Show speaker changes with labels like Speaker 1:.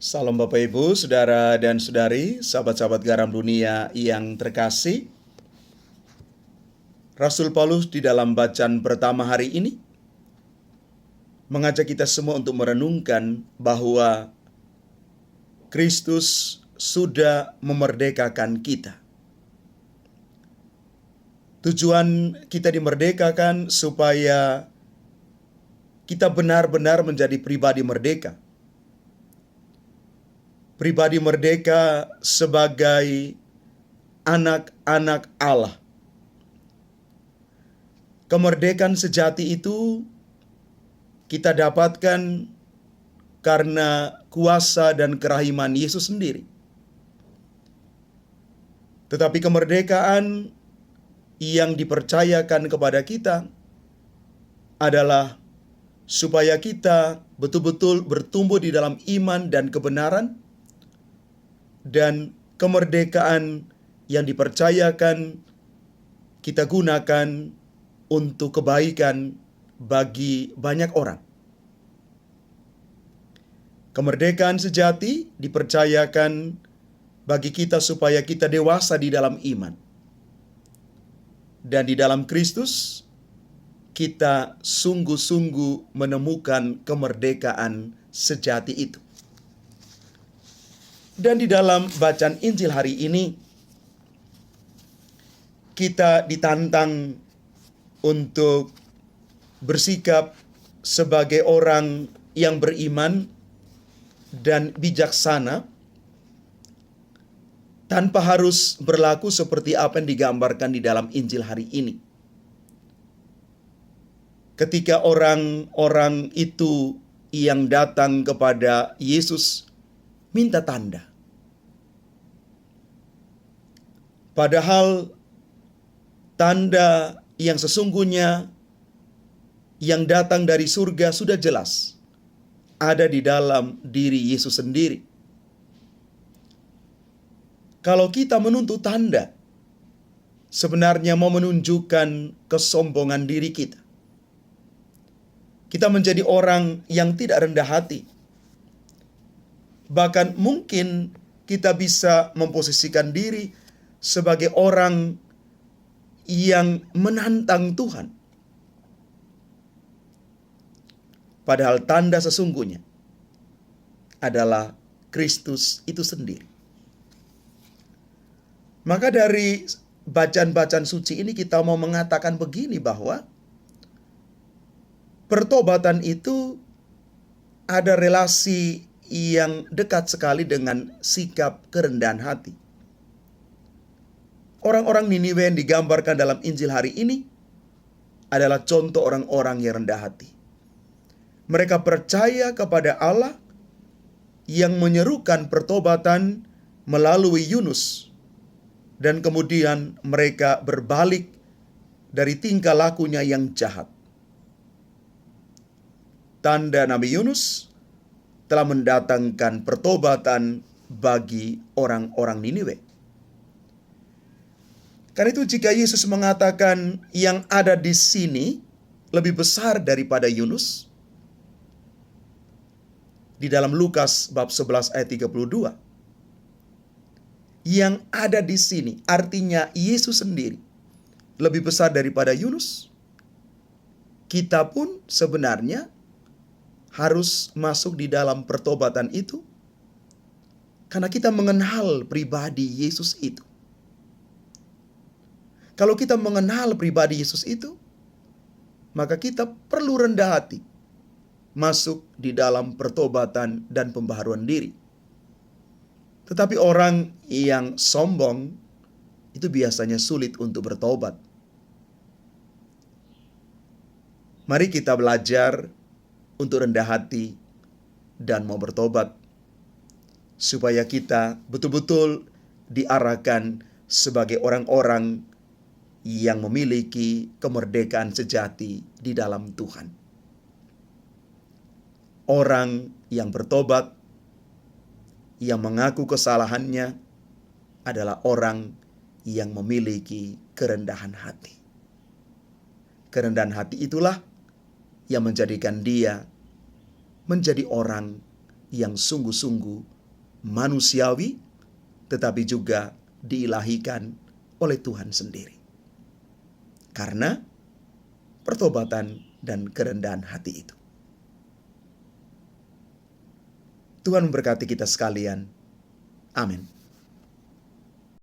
Speaker 1: Salam Bapak Ibu, Saudara dan Saudari, sahabat-sahabat garam dunia yang terkasih. Rasul Paulus di dalam bacaan pertama hari ini mengajak kita semua untuk merenungkan bahwa Kristus sudah memerdekakan kita. Tujuan kita dimerdekakan supaya kita benar-benar menjadi pribadi merdeka. Pribadi merdeka sebagai anak-anak Allah. Kemerdekaan sejati itu kita dapatkan karena kuasa dan kerahiman Yesus sendiri. Tetapi kemerdekaan yang dipercayakan kepada kita adalah supaya kita betul-betul bertumbuh di dalam iman dan kebenaran, dan kemerdekaan yang dipercayakan kita gunakan untuk kebaikan bagi banyak orang. Kemerdekaan sejati dipercayakan bagi kita supaya kita dewasa di dalam iman. Dan di dalam Kristus kita sungguh-sungguh menemukan kemerdekaan sejati itu. Dan di dalam bacaan Injil hari ini, kita ditantang untuk bersikap sebagai orang yang beriman dan bijaksana, tanpa harus berlaku seperti apa yang digambarkan di dalam Injil hari ini. Ketika orang-orang itu yang datang kepada Yesus minta tanda. Padahal tanda yang sesungguhnya yang datang dari surga sudah jelas ada di dalam diri Yesus sendiri. Kalau kita menuntut tanda, sebenarnya mau menunjukkan kesombongan diri kita. Kita menjadi orang yang tidak rendah hati. Bahkan mungkin kita bisa memposisikan diri sebagai orang yang menantang Tuhan. Padahal tanda sesungguhnya adalah Kristus itu sendiri. Maka dari bacaan-bacaan suci ini kita mau mengatakan begini, bahwa pertobatan itu ada relasi yang dekat sekali dengan sikap kerendahan hati. Orang-orang Niniwe yang digambarkan dalam Injil hari ini adalah contoh orang-orang yang rendah hati. Mereka percaya kepada Allah yang menyerukan pertobatan melalui Yunus, dan kemudian mereka berbalik dari tingkah lakunya yang jahat. Tanda Nabi Yunus telah mendatangkan pertobatan bagi orang-orang Niniwe. Karena itu jika Yesus mengatakan yang ada di sini lebih besar daripada Yunus, di dalam Lukas bab 11 ayat 32, yang ada di sini artinya Yesus sendiri lebih besar daripada Yunus. Kita pun sebenarnya harus masuk di dalam pertobatan itu karena kita mengenal pribadi Yesus itu. Kalau kita mengenal pribadi Yesus itu, maka kita perlu rendah hati masuk di dalam pertobatan dan pembaharuan diri. Tetapi orang yang sombong itu biasanya sulit untuk bertobat. Mari kita belajar untuk rendah hati dan mau bertobat, supaya kita betul-betul diarahkan sebagai orang-orang yang memiliki kemerdekaan sejati di dalam Tuhan. Orang yang bertobat, yang mengaku kesalahannya, adalah orang yang memiliki kerendahan hati. Kerendahan hati itulah yang menjadikan dia menjadi orang yang sungguh-sungguh manusiawi, tetapi juga diilahikan oleh Tuhan sendiri. Karena pertobatan dan kerendahan hati itu. Tuhan memberkati kita sekalian. Amin.